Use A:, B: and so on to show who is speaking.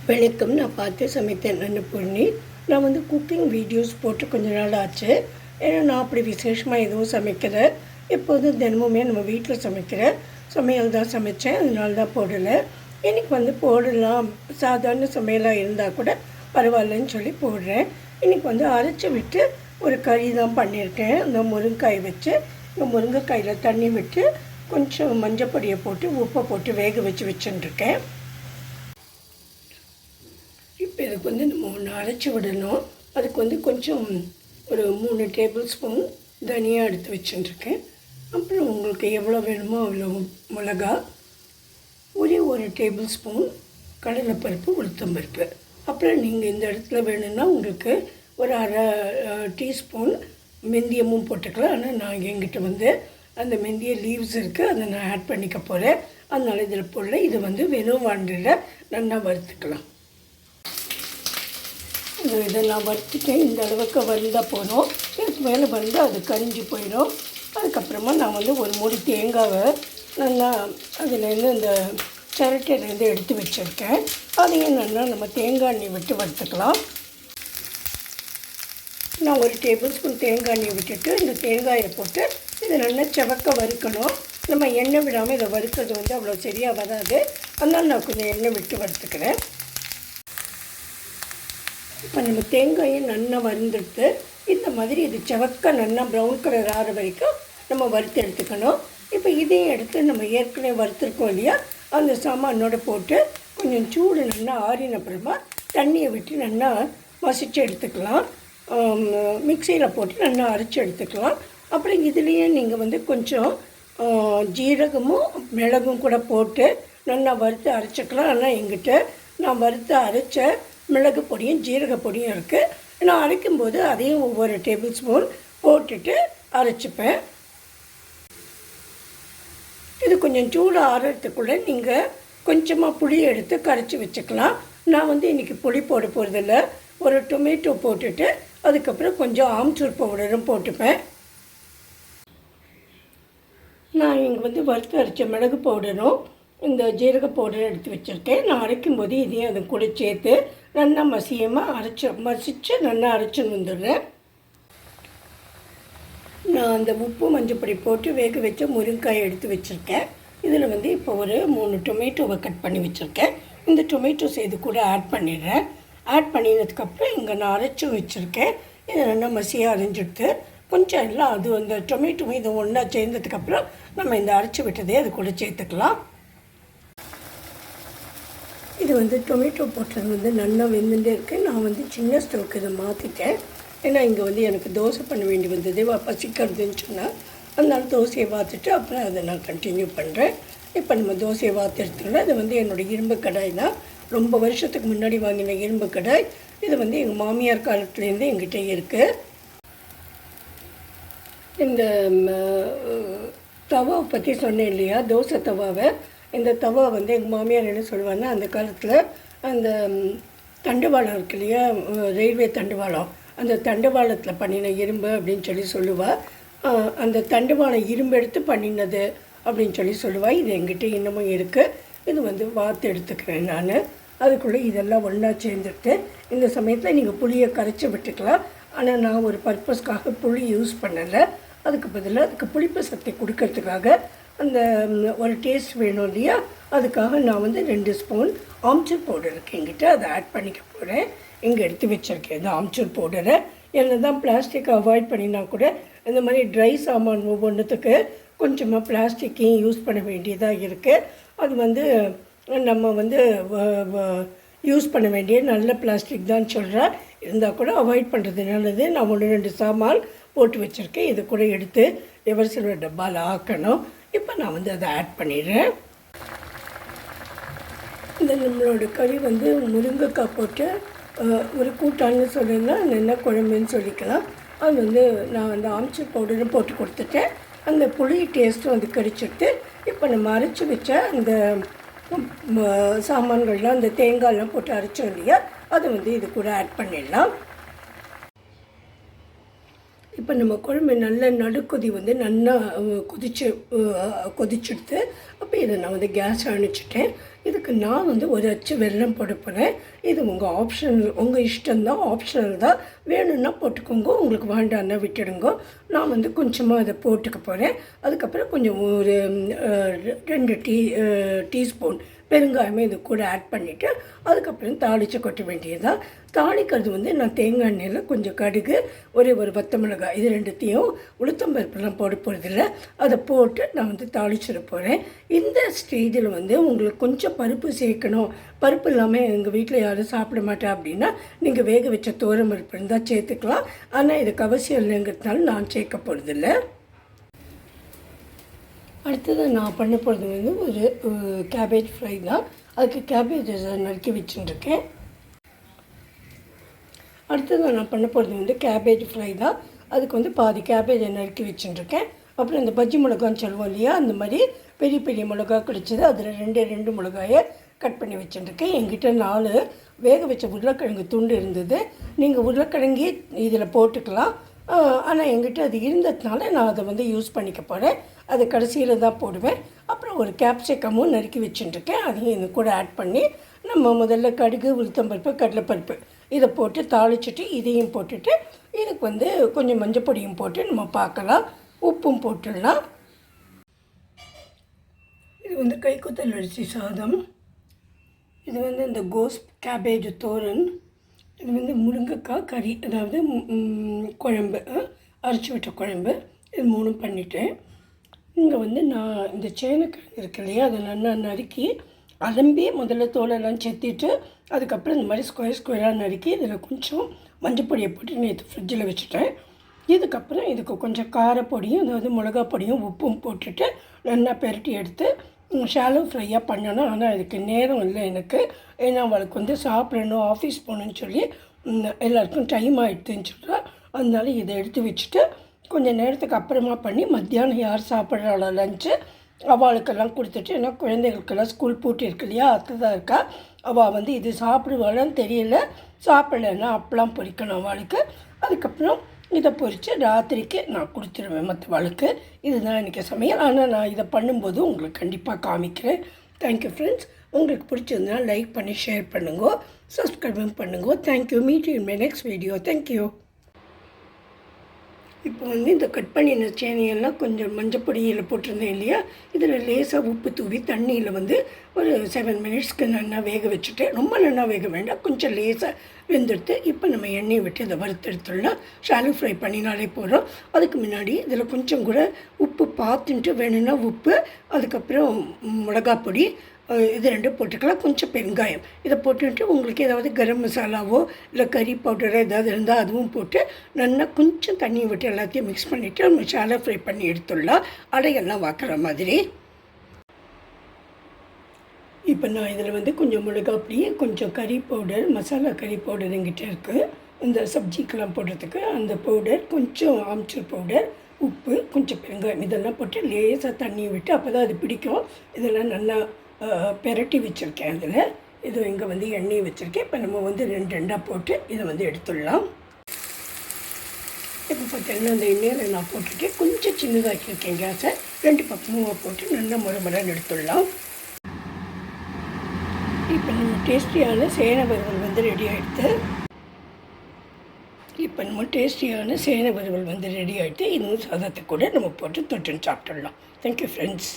A: வணக்கம். நான் பார்த்து சமைத்தேன் அன்னபூர்ணி. நான் வந்து குக்கிங் வீடியோஸ் போட்டு கொஞ்ச நாள் ஆச்சு. ஏன்னா நான் அப்படி விசேஷமாக எதுவும் சமைக்கலை. எப்போதும் தினமுமே நம்ம வீட்டில் சமைக்கிற சமையல் தான் சமைத்தேன். அதனால தான் போடலை. இன்றைக்கி வந்து போடலாம், சாதாரண சமையலாக இருந்தால் கூட பரவாயில்லன்னு சொல்லி போடுறேன். இன்றைக்கி வந்து அரைச்சி விட்டு ஒரு கறி தான் பண்ணியிருக்கேன். அந்த முருங்கைக்காய் வச்சு இந்த முருங்கைக்காயில் தண்ணி விட்டு கொஞ்சம் மஞ்சள் பொடியை போட்டு உப்பை போட்டு வேக வச்சு வச்சுட்டுருக்கேன். இப்போ இதுக்கு வந்து நம்ம ஒன்று அரைச்சி விடணும். அதுக்கு வந்து கொஞ்சம் ஒரு 3 டேபிள் ஸ்பூன் தனியாக எடுத்து வச்சுட்டுருக்கேன். அப்புறம் உங்களுக்கு எவ்வளோ வேணுமோ அவ்வளோ மிளகா, ஒரே 1 டேபிள் ஸ்பூன் கடலைப்பருப்பு, உளுத்தம்பருப்பு. அப்புறம் நீங்கள் இந்த இடத்துல வேணும்னா உங்களுக்கு ஒரு அரை டீஸ்பூன் மெந்தியமும் போட்டுக்கலாம். ஆனால் நான் எங்கிட்ட வந்து அந்த மெந்திய லீவ்ஸ் இருக்குது, அதை நான் ஆட் பண்ணிக்க போகிறேன். அதனால் இதில் போடல. இது வந்து வெறும் வாண்டில் நல்லா வறுத்துக்கலாம். இதெல்லாம் வறுத்துட்டேன். இந்த அளவுக்கு வறுந்தால் போதும். இதுக்கு மேலே வந்து அது கரிஞ்சு போயிடும். அதுக்கப்புறமா நான் வந்து ஒரு மூடி தேங்காவை நல்லா அதுலேருந்து இந்த சிரட்டையிலேருந்து எடுத்து வச்சுருக்கேன். அதையும் நல்லா நம்ம தேங்காய் எண்ணெய் விட்டு வறுத்துக்கலாம். நான் ஒரு டேபிள் ஸ்பூன் தேங்காய் எண்ணெய் விட்டுட்டு இந்த தேங்காயை போட்டு இதை நல்லா செவக்க வறுக்கணும். நம்ம எண்ணெய் விடாமல் இதை வறுக்கிறது வந்து அவ்வளோ சரியாக வராது. அதனால் நான் கொஞ்சம் எண்ணெய் விட்டு வறுத்துக்கிறேன். இப்போ நம்ம தேங்காயை நல்லா வறுந்துட்டு இந்த மாதிரி இது செவக்க நல்லா ப்ரௌன் கலர் ஆகிற வரைக்கும் நம்ம வறுத்து எடுத்துக்கணும். இப்போ இதையும் எடுத்து நம்ம ஏற்கனவே வறுத்துருக்கோம் இல்லையா, அந்த சாமானோடு போட்டு கொஞ்சம் சூடு நல்லா ஆறின அப்புறமா தண்ணியை விட்டு நல்லா மசிச்சு எடுத்துக்கலாம். மிக்சியில் போட்டு நல்லா அரைச்சி எடுத்துக்கலாம். அப்புறம் இதுலேயே நீங்கள் வந்து கொஞ்சம் ஜீரகமும் மிளகும் கூட போட்டு நல்லா வறுத்து அரைச்சிக்கலாம். ஆனால் எங்கிட்ட நான் வறுத்து அரைச்ச மிளகு பொடியும் ஜீரக பொடியும் இருக்குது. நான் அரைக்கும்போது அதையும் ஒவ்வொரு டேபிள் ஸ்பூன் போட்டுட்டு அரைச்சிப்பேன். இது கொஞ்சம் சூடு ஆறுறதுக்குள்ளே நீங்கள் கொஞ்சமாக புளி எடுத்து கரைச்சி வச்சுக்கலாம். நான் வந்து இன்றைக்கி புளி போட போகிறதில்ல. ஒரு டொமேட்டோ போட்டுட்டு அதுக்கப்புறம் கொஞ்சம் ஆம்ச்சூர் பவுடரும் போட்டுப்பேன். நான் இங்கே வந்து வறுத்து அரைச்ச மிளகு பவுடரும் இந்த ஜீரக பவுடர் எடுத்து வச்சுருக்கேன். நான் அரைக்கும்போது இதையும் அது கூட சேர்த்து நல்லா மசிச்சு நல்லா அரைச்சின்னு வந்துடுறேன். நான் அந்த உப்பு மஞ்சப்பொடி போட்டு வேக வச்ச முருங்காயை எடுத்து வச்சுருக்கேன். இதில் வந்து இப்போ ஒரு 3 டொமேட்டோவை கட் பண்ணி வச்சுருக்கேன். இந்த டொமேட்டோஸ் இது கூட ஆட் பண்ணிடுறேன். ஆட் பண்ணினதுக்கப்புறம் இங்கே நான் அரைச்சும் வச்சுருக்கேன். இதை நல்லா மசியாக அரைஞ்சிடுத்து கொஞ்சம் எல்லாம் அது அந்த டொமேட்டோ இது ஒன்றா சேர்ந்ததுக்கப்புறம் நம்ம இந்த அரைச்சி விட்டதே அது கூட சேர்த்துக்கலாம். இது வந்து டொமேட்டோ போட்டது வந்து நல்லா வெந்துட்டே இருக்குது. நான் வந்து சின்ன ஸ்டவ்க்கு இதை மாற்றிட்டேன். ஏன்னா இங்கே வந்து எனக்கு தோசை பண்ண வேண்டி வந்தது, பசிக்கிறதுன்னு சொன்னால். அதனால தோசையை வாத்துட்டு அப்புறம் அதை நான் கண்டினியூ பண்ணுறேன். இப்போ நம்ம தோசையை வாத்து எடுத்துக்கலாம். இது வந்து என்னோடய இரும்பு கடாய் தான். ரொம்ப வருஷத்துக்கு முன்னாடி வாங்கின இரும்பு கடாய். இது வந்து எங்கள் மாமியார் காலத்துலேருந்து எங்கிட்ட இருக்குது. இந்த தவாவை பற்றி சொன்னேன் இல்லையா, தோசை தவாவை. இந்த தவா வந்து எங்கள் மாமியார் என்ன சொல்லுவாங்கன்னா, அந்த காலத்தில் அந்த தண்டவாளம் இருக்கு இல்லையா, ரயில்வே தண்டவாளம், அந்த தண்டவாளத்தில் பண்ணின இரும்பு அப்படின்னு சொல்லுவாள். அந்த தண்டவாளம் இரும்பு எடுத்து பண்ணினது அப்படின்னு சொல்லுவாள். இது எங்கிட்ட இன்னமும் இருக்குது. இது வந்து வாத்து எடுத்துக்கிறேன் நான். அதுக்குள்ளே இதெல்லாம் ஒன்றா சேர்ந்துட்டு இந்த சமயத்தில் நீங்கள் புளியை கரைச்சி விட்டுக்கலாம். ஆனால் நான் ஒரு பர்பஸ்க்காக புளி யூஸ் பண்ணலை. அதுக்கு பதிலாக அதுக்கு புளிப்பு சக்தி கொடுக்கறதுக்காக அந்த ஒரு டேஸ்ட் வேணும் இல்லையா, அதுக்காக நான் வந்து 2 ஸ்பூன் ஆம்ச்சூர் பவுடர் இருக்குது எங்கிட்ட, அதை ஆட் பண்ணிக்க போகிறேன். இங்கே எடுத்து வச்சுருக்கேன் இந்த ஆம்ச்சூர் பவுடரை. என்ன தான் பிளாஸ்டிக் அவாய்ட் பண்ணினா கூட இந்த மாதிரி ட்ரை சாமான் ஒவ்வொன்றுத்துக்கு கொஞ்சமாக பிளாஸ்டிக்கையும் யூஸ் பண்ண வேண்டியதாக இருக்குது. அது வந்து நம்ம வந்து யூஸ் பண்ண வேண்டிய நல்ல பிளாஸ்டிக் தான் சொல்கிறேன். இருந்தால் கூட அவாய்ட் பண்ணுறது நல்லது. நான் 1-2 சாமான் போட்டு வச்சுருக்கேன். இது கூட எடுத்து எவர் சில்வர் டப்பாவில் ஆக்கணும். இப்போ நான் வந்து அதை ஆட் பண்ணிடுறேன். இந்த நம்மளோட கறி வந்து முருங்கைக்காய் போட்டு ஒரு கூட்டான்னு சொல்லலாம், என்ன குழம்புன்னு சொல்லிக்கலாம். அது வந்து நான் அந்த ஆம்ச்சூர் பவுடரும் போட்டு கொடுத்துட்டேன். அந்த புளி டேஸ்ட்டும் வந்து கடிச்சிட்டு இப்போ நம்ம அரைச்சி வச்ச அந்த சாமான்கள்லாம் அந்த தேங்காயெலாம் போட்டு அரைச்சோம் இல்லையா, அதை வந்து இது கூட ஆட் பண்ணிடலாம். இப்போ நம்ம குழம்பு நல்ல நடுக்கொதி வந்து நல்லா கொதிச்சுடுத்து. அப்போ இதை நான் வந்து கேஸ் அணைச்சிட்டேன். இதுக்கு நான் வந்து ஒரு அச்சு வெல்லம் போட போகிறேன். இது உங்கள் ஆப்ஷனல், உங்கள் இஷ்டம்தான், ஆப்ஷனல் தான். வேணும்னா போட்டுக்கோங்க, உங்களுக்கு வேண்டான்னா விட்டுடுங்க. நான் வந்து கொஞ்சமாக அதை போட்டுக்க போகிறேன். அதுக்கப்புறம் கொஞ்சம் ஒரு 2 டீஸ்பூன் பெருங்காயமே இது கூட ஆட் பண்ணிவிட்டு அதுக்கப்புறம் தாளித்து கொட்ட வேண்டியதுதான். தாளிக்கிறது வந்து நான் தேங்காய் எண்ணெயில் கொஞ்சம் கடுகு, ஒரு வத்த மிளகாய், இது 2த்தையும் உளுத்தம்பருப்புலாம் போட போகிறதில்ல, அதை போட்டு நான் வந்து தாளிச்சிட போகிறேன். இந்த ஸ்டேஜில் வந்து உங்களுக்கு கொஞ்சம் பருப்பு சேர்க்கணும், பருப்பு இல்லாமல் எங்கள் வீட்டில் யாரும் சாப்பிட மாட்டேன் அப்படின்னா நீங்கள் வேக வச்ச துவரம் பருப்பு இருந்தால் சேர்த்துக்கலாம். ஆனால் இதுக்கு அவசியம் இல்லைங்கிறதுனால நான் சேர்க்க போகிறதில்ல. அடுத்தது நான் பண்ண போகிறது வந்து ஒரு கேபேஜ் ஃப்ரை தான். அதுக்கு கேபேஜ் நறுக்கி வச்சுட்டுருக்கேன். அடுத்தது நான் பண்ண போகிறது வந்து கேபேஜ் ஃப்ரை தான். அதுக்கு வந்து பாதி கேபேஜை நறுக்கி வச்சுட்டுருக்கேன். அப்புறம் இந்த பஜ்ஜி மிளகான்னு சொல்லுவோம் இல்லையா, அந்த மாதிரி பெரிய பெரிய மிளகா கிடச்சிது. அதில் 2 மிளகாயை கட் பண்ணி வச்சுட்டுருக்கேன். என்கிட்ட 4 வேக வச்ச உருளைக்கிழங்கு துண்டு இருந்தது. நீங்கள் உருளைக்கிழங்கி இதில் போட்டுக்கலாம். ஆனால் என்கிட்ட அது இருந்ததுனால நான் அதை வந்து யூஸ் பண்ணிக்க போகிறேன். அது கடைசியில் தான் போடுவேன். அப்புறம் ஒரு கேப்சிகமும் நறுக்கி வச்சுட்டுருக்கேன். அதையும் இது கூட ஆட் பண்ணி நம்ம முதல்ல கடுகு, உளுத்தம்பருப்பு, கடலைப்பருப்பு இதை போட்டு தாளிச்சிட்டு இதையும் போட்டுட்டு இதுக்கு வந்து கொஞ்சம் மஞ்சள் பொடியும் போட்டு நம்ம பார்க்கலாம். உப்பும் போட்டுடலாம். இது வந்து கைக்குத்தல் அரிசி சாதம். இது வந்து இந்த கோஸ் கேபேஜ் தோரன். இது வந்து முருங்கைக்காய் கறி, அதாவது குழம்பு, அரைச்சி விட்ட குழம்பு. இது 3 பண்ணிவிட்டேன். இங்கே வந்து நான் இந்த சேனக்கிழங்கு இருக்கு இல்லையா, அதை நல்லா நறுக்கி அலம்பி முதல்ல தோலெல்லாம் செத்திட்டு அதுக்கப்புறம் இந்த மாதிரி ஸ்கொயராக நறுக்கி இதில் கொஞ்சம் மஞ்சள் பொடியை போட்டு நேற்று ஃப்ரிட்ஜில் வச்சுட்டேன். இதுக்கப்புறம் இதுக்கு கொஞ்சம் காரப்பொடியும், அதாவது மிளகா பொடியும், உப்பும் போட்டுட்டு நல்லா பெரட்டி எடுத்து ஷாலோ ஃப்ரையாக பண்ணணும். ஆனால் அதுக்கு நேரம் இல்லை எனக்கு. ஏன்னா அவளுக்கு வந்து சாப்பிடணும், ஆஃபீஸ் போகணுன்னு சொல்லி எல்லாருக்கும் டைம் ஆகிடுதுன்னு சொல்கிறா. அதனால இதை எடுத்து வச்சுட்டு கொஞ்சம் நேரத்துக்கு அப்புறமா பண்ணி மத்தியானம் யார் சாப்பிட்றாளோ லஞ்சு அவளுக்கெல்லாம் கொடுத்துட்டு, ஏன்னா குழந்தைகளுக்கெல்லாம் ஸ்கூல் பூட்டியிருக்கு இல்லையா, அத்தை தான் இருக்கா. அவள் வந்து இது சாப்பிடுவாளான்னு தெரியல. சாப்பிடலைன்னா அப்பெல்லாம் பொரிக்கணும் அவளுக்கு. அதுக்கப்புறம் இதை பொரித்து ராத்திரிக்கு நான் கொடுத்துருவேன் மற்றவளுக்கு. இதுதான் எனக்கு சமையல். ஆனால் நான் இதை பண்ணும்போது உங்களுக்கு கண்டிப்பாக காமிக்கிறேன். Thank you friends. உங்களுக்கு பிடிச்சிருந்தா லைக் பண்ணி ஷேர் பண்ணுங்க, சப்ஸ்கிரைபும் பண்ணுங்க. Thank you. Meet you in my next video. Thank you. இப்போ வந்து இந்த கட் பண்ணின சேனையெல்லாம் கொஞ்சம் மஞ்சள் பொடியில் போட்டிருந்தேன் இல்லையா, இதில் லேசாக உப்பு தூவி தண்ணியில் வந்து ஒரு 7 மினிட்ஸ்க்கு நல்லா வேக வச்சுட்டு, ரொம்ப நல்லா வேக வேண்டாம், கொஞ்சம் லேசாக வெந்துடுத்து. இப்போ நம்ம எண்ணெயை விட்டு இதை வறுத்தெடுத்துடலாம். ஷாலோ ஃப்ரை பண்ணினாலே போகிறோம். அதுக்கு முன்னாடி இதில் கொஞ்சம் கூட உப்பு பார்த்துட்டு வேணும்னா உப்பு, அதுக்கப்புறம் மிளகாய் பொடி, இது 2 போட்டுக்கலாம். கொஞ்சம் பெருங்காயம் இதை போட்டுட்டு உங்களுக்கு ஏதாவது கரம் மசாலாவோ இல்லை கறி பவுடரோ ஏதாவது இருந்தால் அதுவும் போட்டு நல்லா கொஞ்சம் தண்ணியை விட்டு எல்லாத்தையும் மிக்ஸ் பண்ணிவிட்டு நம்ம ஷாலோ ஃப்ரை பண்ணி எடுத்துடலாம், அடையெல்லாம் வாக்குற மாதிரி. இப்போ நான் இதில் வந்து கொஞ்சம் மிளகாய் பொடி, கொஞ்சம் கறி பவுடர், மசாலா கறி பவுடர் என்கிட்ட இருக்குது, இந்த சப்ஜிக்கெல்லாம் போடுறதுக்கு அந்த பவுடர், கொஞ்சம் ஆம்ச்சூர் பவுடர், உப்பு, கொஞ்சம் பெருங்காயம் இதெல்லாம் போட்டு லேசாக தண்ணியை விட்டு அப்போ தான் அது பிடிக்கும். இதெல்லாம் நல்லா பெரட்டி வச்சுருக்கேன். அதில் இது இங்கே வந்து எண்ணெய் வச்சுருக்கேன். இப்போ நம்ம வந்து 2 போட்டு இதை வந்து எடுத்துடலாம். இப்போ பார்த்தீங்கன்னா அந்த எண்ணெயில் நான் போட்டுட்டு கொஞ்சம் சின்னதாக்கியிருக்கேன் கேஸை. 2 பக்கமும் போட்டு நல்லா முறைன்னு எடுத்துடலாம். இப்போ நம்ம டேஸ்டியான சேனை வறுவல் வந்து ரெடி ஆகிடுது. இதுவும் சாதத்தை கூட நம்ம போட்டு தொட்டுன்னு சாப்பிட்டுடலாம். Thank you friends.